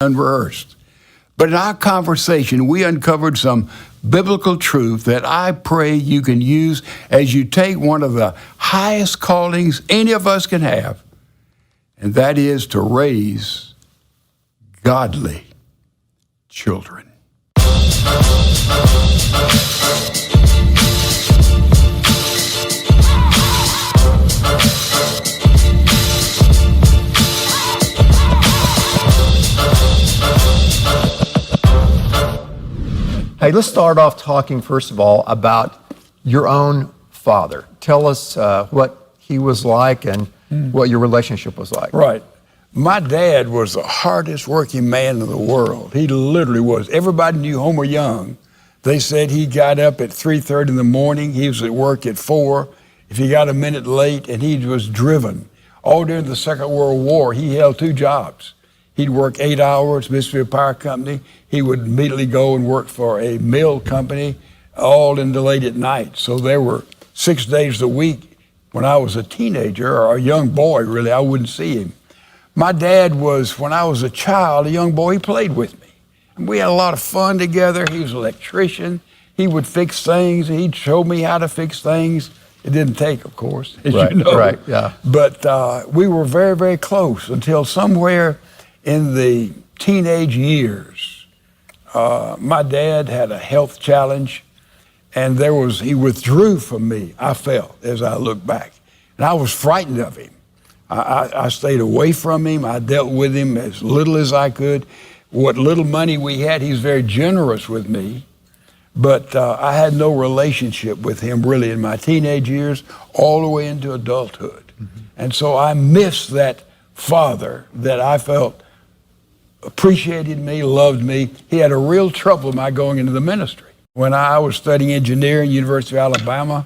unrehearsed. But in our conversation, we uncovered some biblical truth that I pray you can use as you take one of the highest callings any of us can have, and that is to raise godly children. Hey, let's start off talking, first of all, about your own father. Tell us what he was like and what your relationship was like. Right. My dad was the hardest working man in the world. He literally was. Everybody knew Homer Young. They said he got up at 3:30 in the morning. He was at work at 4. If he got a minute late, and he was driven. All during the Second World War, he held 2 jobs. He'd work 8 hours, Mississippi Power Company. He would immediately go and work for a mill company, all into late at night. So there were 6 days a week. When I was a teenager, or a young boy, really, I wouldn't see him. My dad was, when I was a child, a young boy, he played with me. And we had a lot of fun together. He was an electrician. He would fix things. He'd show me how to fix things. It didn't take, of course, as you know. Right, yeah. But we were very, very close until somewhere in the teenage years, my dad had a health challenge, and he withdrew from me, I felt, as I look back. And I was frightened of him. I stayed away from him. I dealt with him as little as I could. What little money we had, he was very generous with me, but I had no relationship with him really in my teenage years, all the way into adulthood. Mm-hmm. And so I missed that father that I felt appreciated me, loved me. He had a real trouble in my going into the ministry. When I was studying engineering, University of Alabama,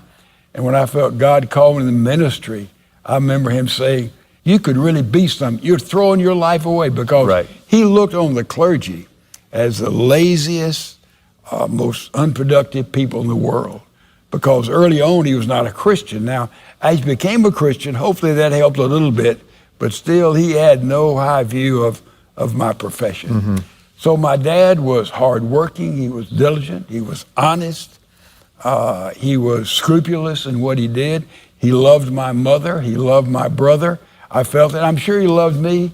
and when I felt God called me to the ministry, I remember him saying, you could really be something. You're throwing your life away, because he looked on the clergy as the laziest, most unproductive people in the world. Because early on, he was not a Christian. Now, as he became a Christian, hopefully that helped a little bit, but still he had no high view of my profession. Mm-hmm. So my dad was hardworking, he was diligent, he was honest, he was scrupulous in what he did. He loved my mother, he loved my brother. I felt it. I'm sure he loved me,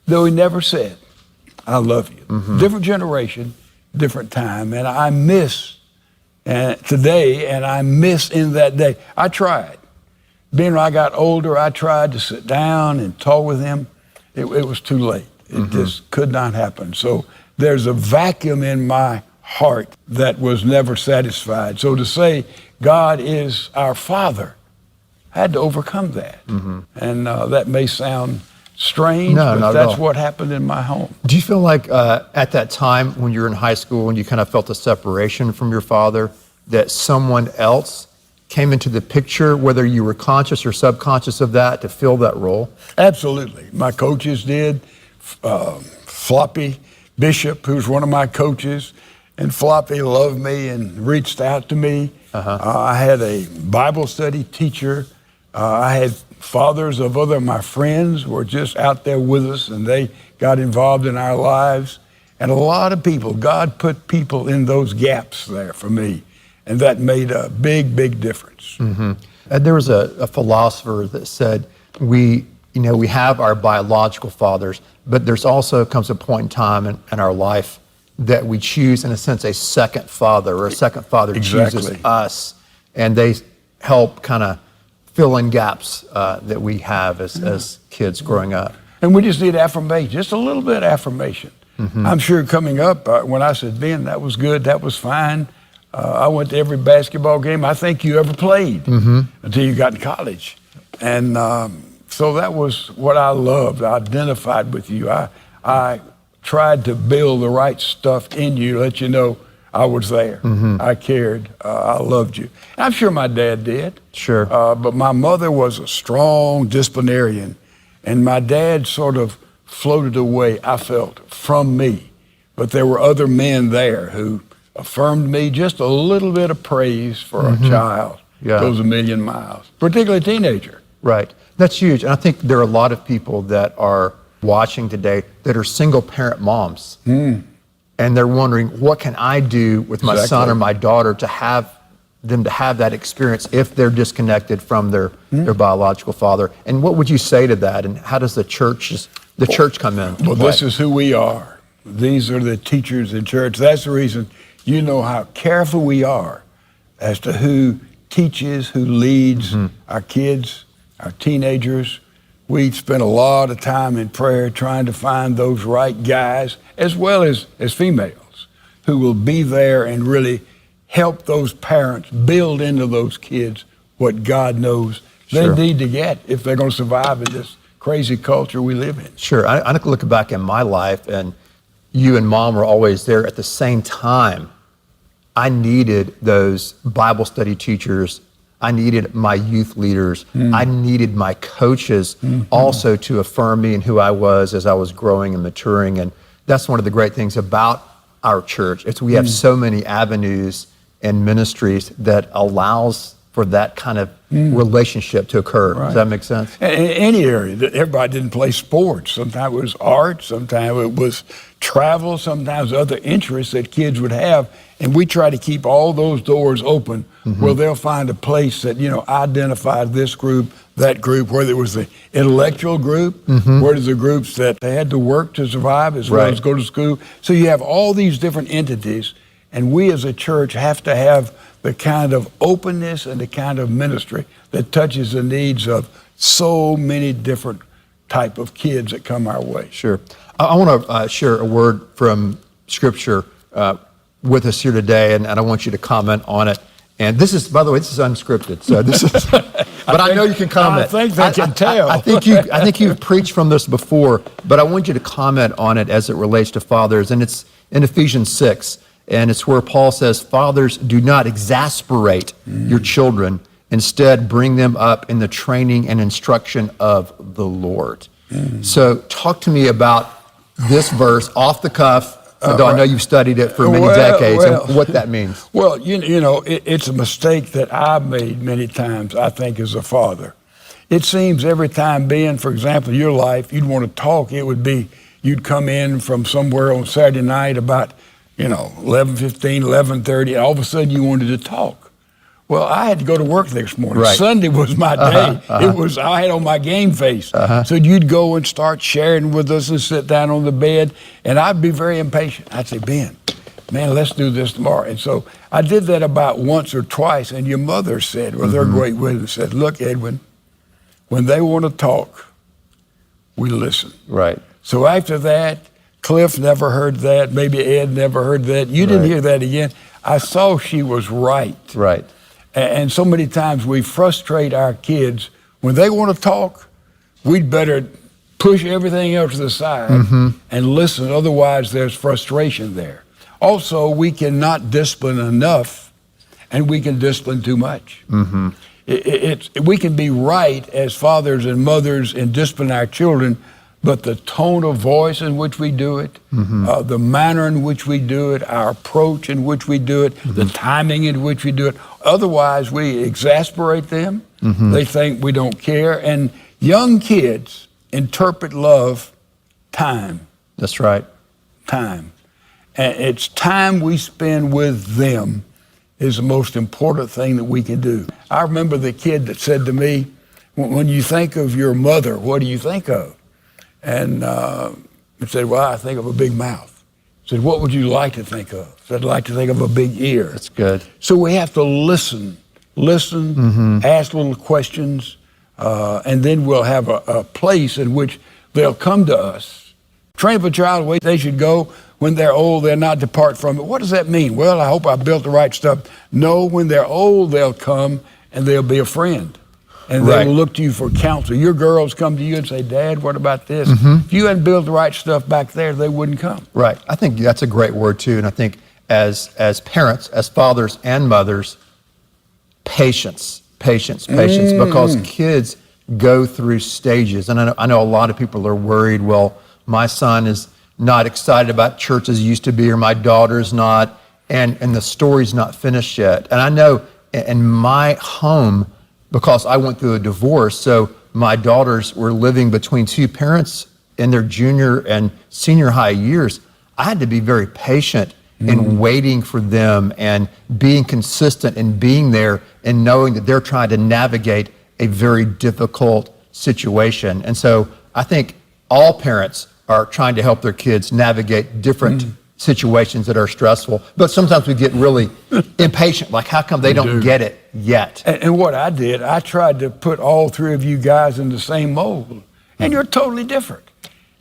though he never said, I love you. Mm-hmm. Different generation, different time, and I miss today, and I miss in that day. I tried. Being when I got older, I tried to sit down and talk with him. It was too late. It just could not happen. So there's a vacuum in my heart that was never satisfied. So to say God is our Father, I had to overcome that. Mm-hmm. And that may sound strange, but that's what happened in my home. Do you feel like at that time when you were in high school and you kind of felt a separation from your father, that someone else came into the picture, whether you were conscious or subconscious of that, to fill that role? Absolutely. My coaches did. Floppy Bishop, who's one of my coaches, and Floppy loved me and reached out to me. I had a Bible study teacher. I had fathers of other of my friends were just out there with us, and they got involved in our lives. And a lot of people, God put people in those gaps there for me, and that made a big, big difference. Mm-hmm. And there was a philosopher that said, we have our biological fathers, but there's also comes a point in time in our life that we choose, in a sense, a second father, or a second father chooses us, and they help kind of fill in gaps that we have as kids growing up. And we just need affirmation, just a little bit of affirmation. Mm-hmm. I'm sure coming up, when I said, Ben, that was good, that was fine. I went to every basketball game I think you ever played until you got in college. And so that was what I loved. I identified with you. I tried to build the right stuff in you, let you know I was there. Mm-hmm. I cared. I loved you. And I'm sure my dad did. Sure. But my mother was a strong disciplinarian, and my dad sort of floated away, I felt, from me. But there were other men there who affirmed me. Just a little bit of praise for a child goes a million miles, particularly a teenager. Right. That's huge. And I think there are a lot of people that are watching today that are single parent moms. And they're wondering, what can I do with my son or my daughter to have them to have that experience if they're disconnected from their biological father? And what would you say to that? And how does the church come in? Well, this is who we are. These are the teachers in church. That's the reason you know how careful we are as to who teaches, who leads our kids, our teenagers. We spend a lot of time in prayer trying to find those right guys, as well as females, who will be there and really help those parents build into those kids what God knows they need to get if they're going to survive in this crazy culture we live in. Sure. I look back in my life, and you and Mom were always there at the same time. I needed those Bible study teachers. I needed my youth leaders. I needed my coaches also to affirm me in who I was as I was growing and maturing. And that's one of the great things about our church. We have so many avenues and ministries that allows for that kind of relationship to occur. Does that make sense? In any area, everybody didn't play sports. Sometimes it was art, sometimes it was travel, sometimes other interests that kids would have. And we try to keep all those doors open where they'll find a place that, identified this group, that group, whether it was the intellectual group, whether the groups that they had to work to survive as well as go to school. So you have all these different entities, and we as a church have to have the kind of openness and the kind of ministry that touches the needs of so many different type of kids that come our way. Sure. I want to share a word from Scripture with us here today, and I want you to comment on it. And this is, by the way, this is unscripted. So this is, but I know you can comment. I think they can tell. I think you've preached from this before, but I want you to comment on it as it relates to fathers. And it's in Ephesians 6, and it's where Paul says, "Fathers, do not exasperate your children. Instead, bring them up in the training and instruction of the Lord." So talk to me about this verse off the cuff. Though I know you've studied it for many decades, and what that means. Well, it's a mistake that I've made many times, I think, as a father. It seems every time being, for example, your life, you'd want to talk, it would be, you'd come in from somewhere on Saturday night about, 11:15, 11:30, and all of a sudden you wanted to talk. Well, I had to go to work next morning. Right. Sunday was my day. I had on my game face. So you'd go and start sharing with us and sit down on the bed, and I'd be very impatient. I'd say, "Ben, man, let's do this tomorrow." And so I did that about once or twice, and your mother said, with her great wisdom, said, "Look, Edwin, when they want to talk, we listen." Right. So after that, Cliff never heard that, maybe Ed never heard that. You didn't hear that again. I saw she was right. Right. And so many times we frustrate our kids. When they want to talk, we'd better push everything else to the side and listen. Otherwise, there's frustration there. Also, we cannot discipline enough, and we can discipline too much. We can be right as fathers and mothers in disciplining our children, but the tone of voice in which we do it, the manner in which we do it, our approach in which we do it, the timing in which we do it. Otherwise, we exasperate them. They think we don't care. And young kids interpret love time. That's right. Time. And it's time we spend with them is the most important thing that we can do. I remember the kid that said to me, "When you think of your mother, what do you think of?" And I said, "Well, I think of a big mouth." I said, "What would you like to think of?" I said, "I'd like to think of a big ear." That's good. So we have to listen, ask little questions, and then we'll have a place in which they'll come to us. Train up a child the way they should go. When they're old, they'll not depart from it. What does that mean? Well, I hope I built the right stuff. No, when they're old, they'll come and they'll be a friend. And they will look to you for counsel. Your girls come to you and say, "Dad, what about this?" If you hadn't built the right stuff back there, they wouldn't come. Right. I think that's a great word too. And I think as parents, as fathers and mothers, patience, because kids go through stages. And I know a lot of people are worried, well, my son is not excited about church as he used to be, or my daughter's not, and the story's not finished yet. And I know in my home, because I went through a divorce, so my daughters were living between two parents in their junior and senior high years, I had to be very patient in waiting for them and being consistent and being there and knowing that they're trying to navigate a very difficult situation. And so I think all parents are trying to help their kids navigate different situations that are stressful. But sometimes we get really impatient, like how come they don't get it yet? And what I did, I tried to put all three of you guys in the same mold, and you're totally different.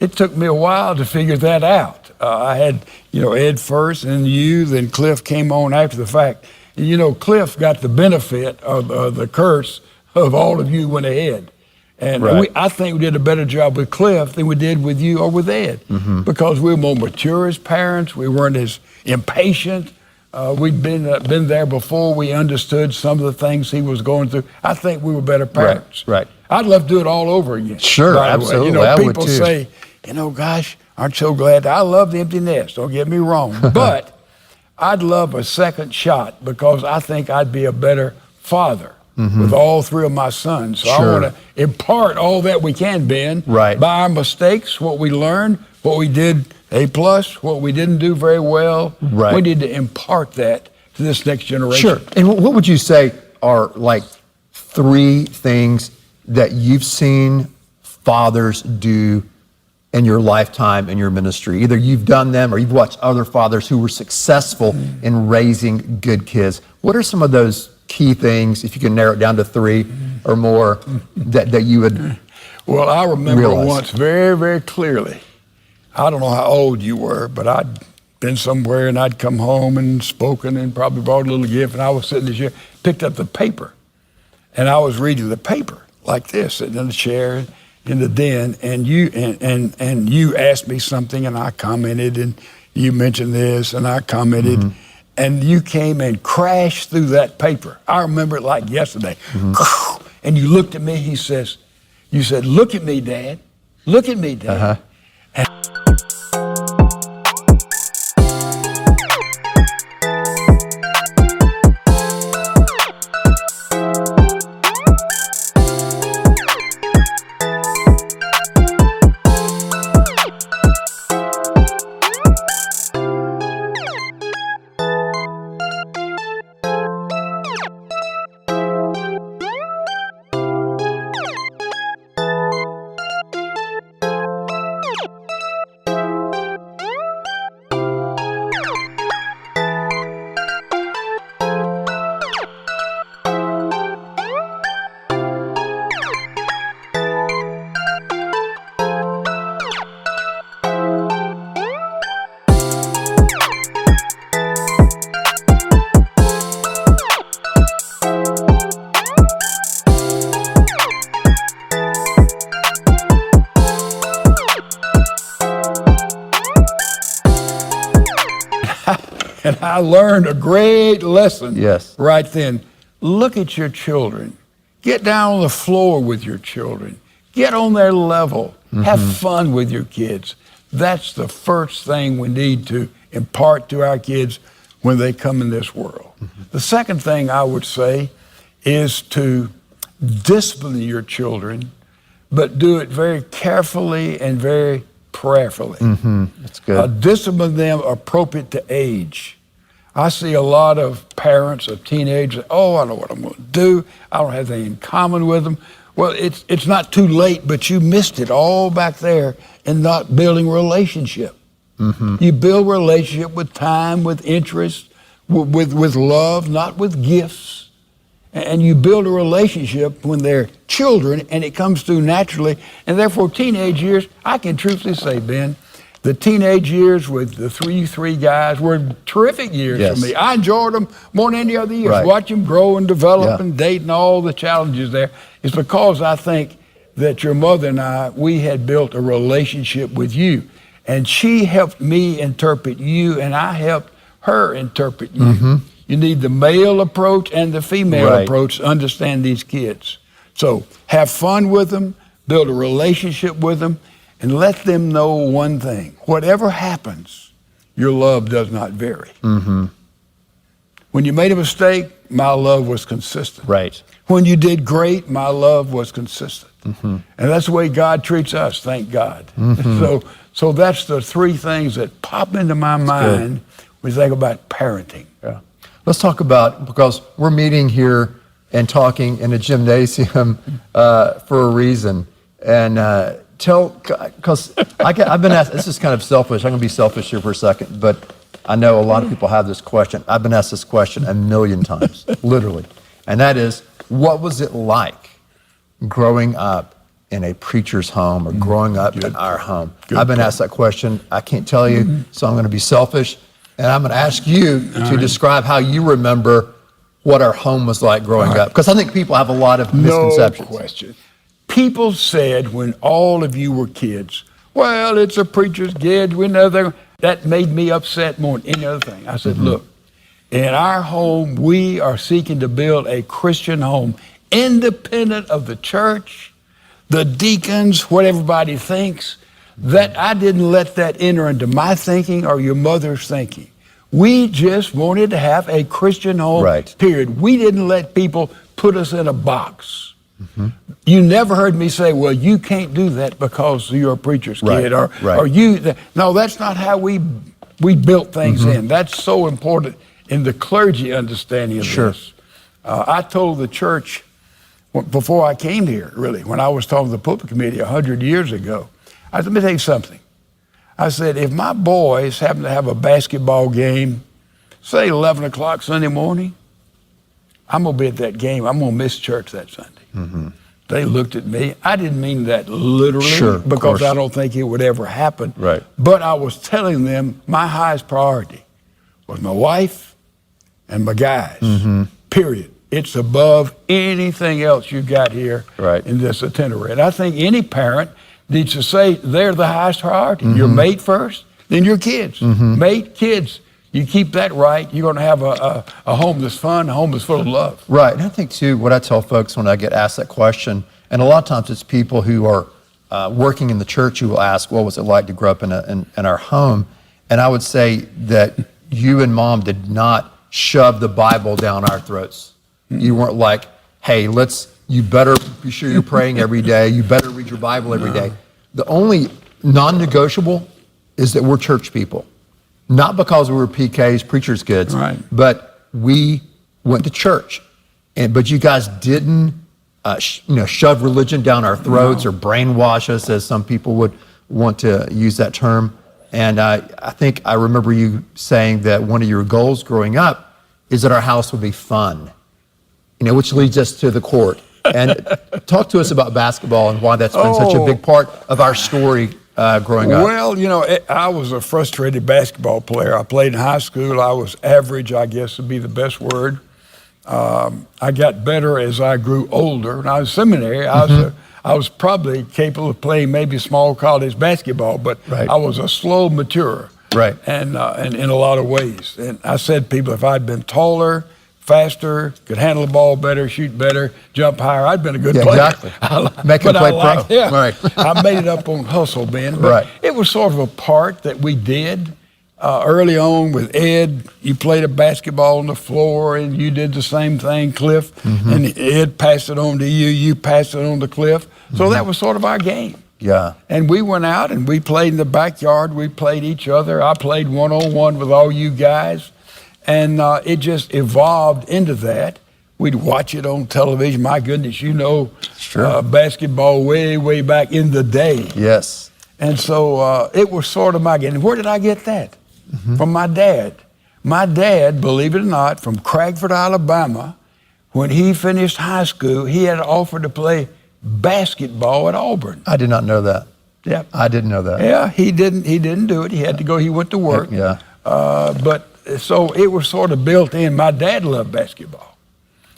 It took me a while to figure that out. I had, Ed first, and you, then Cliff came on after the fact. And, Cliff got the benefit of the curse of all of you went ahead. And I think we did a better job with Cliff than we did with you or with Ed, because we were more mature as parents. We weren't as impatient. We'd been there before. We understood some of the things he was going through. I think we were better parents. Right. I'd love to do it all over again. Sure, absolutely. I would people too. say, gosh, aren't so glad. I love the empty nest. Don't get me wrong. But I'd love a second shot because I think I'd be a better father with all three of my sons. So I want to impart all that we can, Ben, by our mistakes, what we learned, what we did A+, what we didn't do very well. We need to impart that to this next generation. Sure. And what would you say are like 3 things that you've seen fathers do in your lifetime in your ministry? Either you've done them or you've watched other fathers who were successful in raising good kids. What are some of those key things, if you can narrow it down to 3 or more, that you would Well, I remember realize? Once very, very clearly. I don't know how old you were, but I'd been somewhere and I'd come home and spoken and probably brought a little gift, and I was sitting in the chair, picked up the paper, and I was reading the paper like this, sitting in the chair in the den, and you asked me something, and I commented, and you mentioned this, and I commented, and you came and crashed through that paper. I remember it like yesterday. And you looked at me, you said, "Look at me, Dad. Look at me, Dad." And I learned a great lesson right then. Look at your children. Get down on the floor with your children. Get on their level. Have fun with your kids. That's the first thing we need to impart to our kids when they come in this world. The second thing I would say is to discipline your children, but do it very carefully and very prayerfully. That's good. Discipline them appropriate to age. I see a lot of parents of teenagers, I know what I'm going to do. I don't have anything in common with them. Well, it's not too late, but you missed it all back there in not building relationship. You build relationship with time, with interest, with love, not with gifts. And you build a relationship when they're children, and it comes through naturally. And therefore, teenage years, I can truthfully say, Ben, the teenage years with the three guys were terrific years for me. I enjoyed them more than any other years. Watch them grow and develop and date and all the challenges there. It's because I think that your mother and I, we had built a relationship with you. And she helped me interpret you, and I helped her interpret you. You need the male approach and the female approach to understand these kids. So have fun with them, build a relationship with them, and let them know one thing. Whatever happens, your love does not vary. When you made a mistake, my love was consistent. When you did great, my love was consistent. And that's the way God treats us, thank God. So that's the three things that pop into my mind when you think about parenting. Yeah. Let's talk about, because we're meeting here and talking in a gymnasium for a reason. And because I've been asked, this is kind of selfish, I'm going to be selfish here for a second, but I know a lot of people have this question. I've been asked this question a million times, literally. And that is, what was it like growing up in a preacher's home or growing up in our home? I've been asked that question. I can't tell you, so I'm going to be selfish. And I'm going to ask you to describe how you remember what our home was like growing up. Because I think people have a lot of misconceptions. No question. People said when all of you were kids, well, it's a preacher's kid. We know they're... That made me upset more than any other thing. I said, look, in our home, we are seeking to build a Christian home, independent of the church, the deacons, what everybody thinks. That I didn't let that enter into my thinking or your mother's thinking. We just wanted to have a Christian home, period. We didn't let people put us in a box. You never heard me say, well, you can't do that because you're a preacher's kid, or you. No, that's not how we built things in. That's so important in the clergy understanding of this. I told the church before I came here, really, when I was talking to the pulpit committee 100 years ago, I said, let me tell you something. I said, if my boys happen to have a basketball game, say 11 o'clock Sunday morning, I'm going to be at that game. I'm going to miss church that Sunday. They looked at me. I didn't mean that literally, because I don't think it would ever happen. But I was telling them my highest priority was my wife and my guys, period. It's above anything else you got here in this itinerary. And I think any parent needs to say they're the highest priority. Your mate first, then your kids. Mate, kids. You keep that right, you're going to have a home that's fun, a home that's full of love. Right, and I think too, what I tell folks when I get asked that question, and a lot of times it's people who are working in the church who will ask, what was it like to grow up in our home? And I would say that you and Mom did not shove the Bible down our throats. You weren't like, hey, you better be sure you're praying every day, you better read your Bible every day. The only non-negotiable is that we're church people. Not because we were PKs, preacher's kids, but we went to church. But you guys didn't shove religion down our throats or brainwash us, as some people would want to use that term. And I think I remember you saying that one of your goals growing up is that our house would be fun, which leads us to the court. And talk to us about basketball and why that's been such a big part of our story growing up. Well, I was a frustrated basketball player. I played in high school. I was average, I guess would be the best word. I got better as I grew older. When I was in seminary, I was probably capable of playing maybe small college basketball, but I was a slow maturer. And in a lot of ways. And I said to people, if I'd been taller, faster, could handle the ball better, shoot better, jump higher, I'd been a good player. Exactly. Make him play pro. I made it up on hustle, Ben. But it was sort of a part that we did early on with Ed. You played a basketball on the floor, and you did the same thing, Cliff. And Ed passed it on to you, you passed it on to Cliff. So that was sort of our game. And we went out and we played in the backyard. We played each other. I played one-on-one with all you guys. And it just evolved into that. We'd watch it on television. My goodness, basketball way back in the day. And so it was sort of my game. And where did I get that? From my dad. My dad, believe it or not, from Cragford, Alabama, when he finished high school, he had an offer to play basketball at Auburn. I did not know that. I didn't know that. Yeah, he didn't do it. He had to go. He went to work. But so it was sort of built in. My dad loved basketball.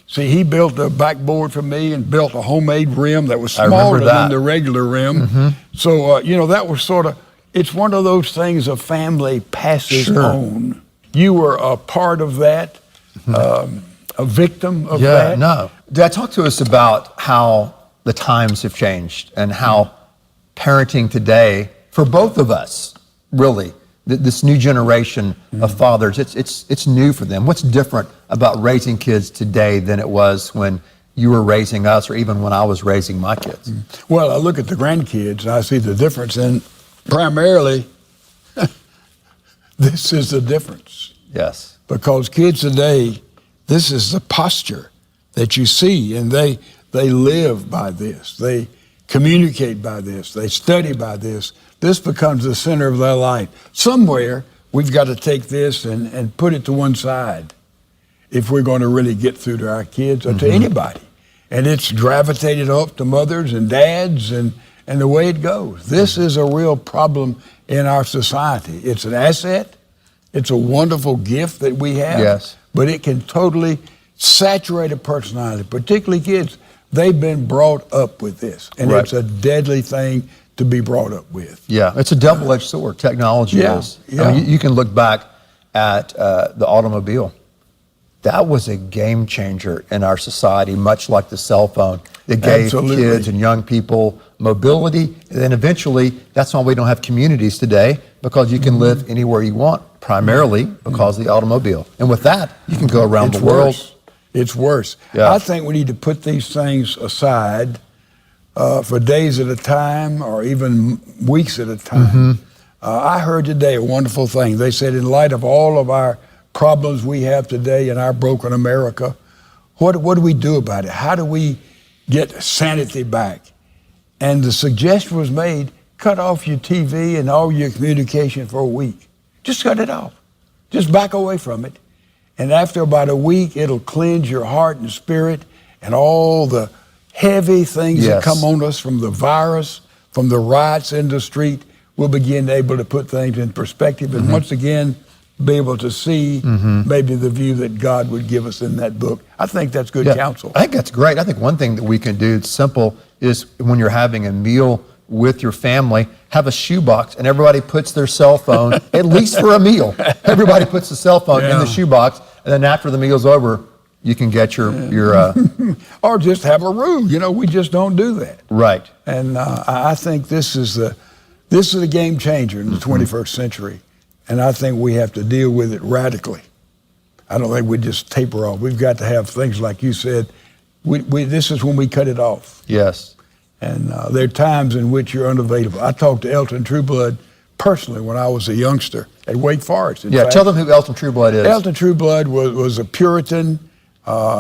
See, he built a backboard for me and built a homemade rim that was smaller than the regular rim. So, that was sort of, it's one of those things a family passes on. You were a part of that, a victim of that. Dad, talk to us about how the times have changed and how parenting today, for both of us, really, this new generation of fathers, it's new for them. What's different about raising kids today than it was when you were raising us, or even when I was raising my kids. Well, I look at the grandkids, and I see the difference, and primarily, this is the difference. Yes. Because kids today, this is the posture that you see, and they live by this. They communicate by this. They study by this. This becomes the center of their life. Somewhere, we've got to take this and put it to one side if we're going to really get through to our kids or to anybody. And it's gravitated up to mothers and dads and the way it goes. This is a real problem in our society. It's an asset. It's a wonderful gift that we have. Yes. But it can totally saturate a personality, particularly kids. They've been brought up with this, and Right. it's a deadly thing to be brought up with. Yeah, it's a double-edged sword. Technology Yeah, is. yeah. I mean, you can look back at the automobile. That was a game changer in our society, much like the cell phone. It gave Absolutely. kids and young people mobility, and then eventually, that's why we don't have communities today, because you can live anywhere you want, primarily because of the automobile. And with that, you can go around It's the world. worse. It's worse. Yeah. I think we need to put these things aside for days at a time or even weeks at a time. I heard today a wonderful thing. They said, in light of all of our problems we have today in our broken America, what do we do about it? How do we get sanity back? And the suggestion was made, cut off your TV and all your communication for a week. Just cut it off. Just back away from it. And after about a week, it'll cleanse your heart and spirit, and all the heavy things that Yes. come on us from the virus, from the riots in the street, we'll begin able to put things in perspective and once again be able to see maybe the view that God would give us in that book. I think that's good counsel. I think that's great. I think one thing that we can do, it's simple, is when you're having a meal with your family, have a shoebox and everybody puts their cell phone, at least for a meal. Everybody puts the cell phone in the shoebox, and then after the meal's over, you can get your Or just have a rule. You know, we just don't do that. right. And I think this is a game changer in the 21st century. And I think we have to deal with it radically. I don't think we just taper off. We've got to have things like you said. This is when we cut it off. Yes. And there are times in which you're unavailable. I talked to Elton Trueblood personally when I was a youngster at Wake Forest. In fact, Tell them who Elton Trueblood is. Elton Trueblood was a Puritan.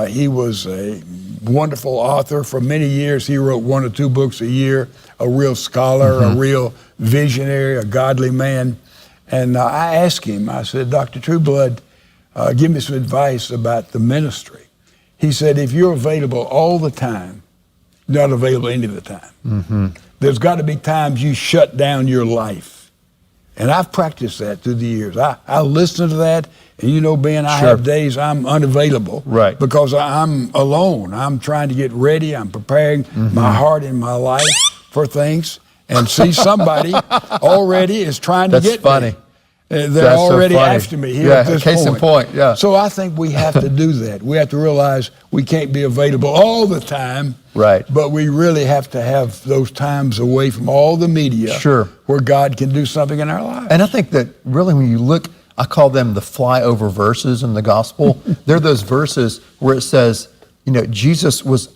He was a wonderful author. For many years, he wrote 1 or 2 books a year, a real scholar, a real visionary, a godly man. And I asked him, I said, Dr. Trueblood, give me some advice about the ministry. He said, if you're available all the time, you're not available any of the time. There's got to be times you shut down your life. And I've practiced that through the years. I listen to that, and you know, Ben, I have days I'm unavailable. Right. Because I'm alone. I'm trying to get ready. I'm preparing my heart and my life for things. And see, somebody already is trying to That's get funny. me. They're That's so already funny. after me here Yeah, at this case in point, yeah. So I think we have to do that. We have to realize we can't be available all the time. Right. But we really have to have those times away from all the media. Sure. Where God can do something in our lives. And I think that really when you look, I call them the flyover verses in the gospel. They're those verses where it says, you know, Jesus was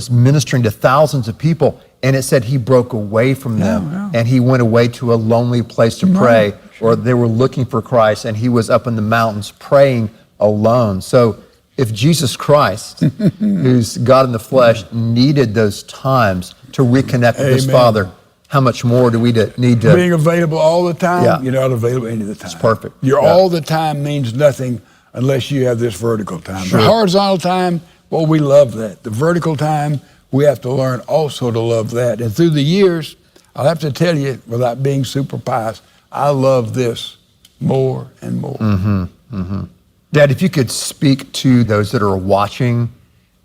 ministering to thousands of people, and it said he broke away from them, and he went away to a lonely place to pray, or they were looking for Christ, and he was up in the mountains praying alone. So if Jesus Christ, who's God in the flesh, needed those times to reconnect with his Father, how much more do we need to... Being available all the time, Yeah. you're not available any of the time. It's perfect. Your Yeah. all the time means nothing unless you have this vertical time. Sure. The horizontal time, well, we love that. The vertical time, we have to learn also to love that. And through the years, I'll have to tell you, without being super pious, I love this more and more. Dad, if you could speak to those that are watching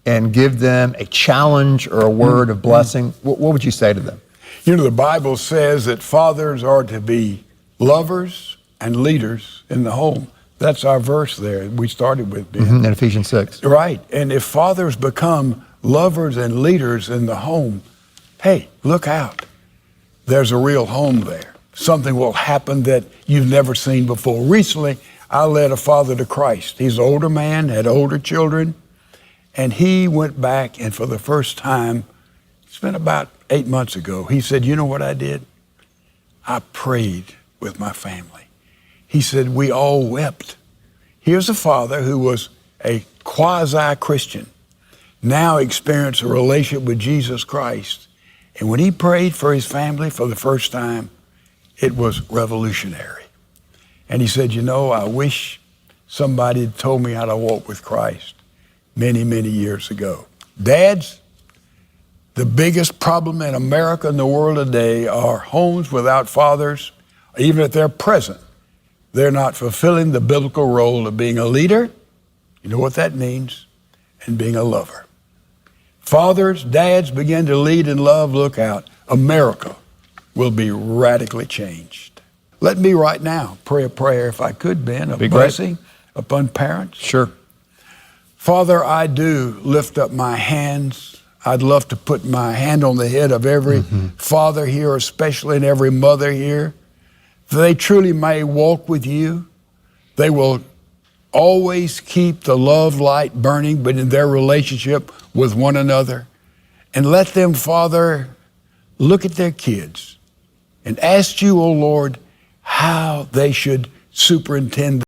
and give them a challenge or a word of blessing, what would you say to them? You know, the Bible says that fathers are to be lovers and leaders in the home. That's our verse there we started with, Ben. In Ephesians 6. Right. And if fathers become lovers and leaders in the home, hey, look out. There's a real home there. Something will happen that you've never seen before. Recently, I led a father to Christ. He's an older man, had older children, And he went back, and for the first time, it's been about 8 months ago, he said, you know what I did? I prayed with my family. He said, we all wept. Here's a father who was a quasi-Christian, now experienced a relationship with Jesus Christ. And when he prayed for his family for the first time, it was revolutionary. And he said, you know, I wish somebody had told me how to walk with Christ many, many years ago. Dads, the biggest problem in America and the world today are homes without fathers. Even if they're present, they're not fulfilling the biblical role of being a leader. You know what that means, and being a lover. Fathers, dads, begin to lead and love. Look out. America will be radically changed. Let me right now pray a prayer, if I could, Ben, of blessing upon parents. Sure. Father, I do lift up my hands. I'd love to put my hand on the head of every father here, especially and every mother here. They truly may walk with you. They will always keep the love light burning, but in their relationship with one another. And let them, Father, look at their kids and ask you, oh Lord, how they should superintend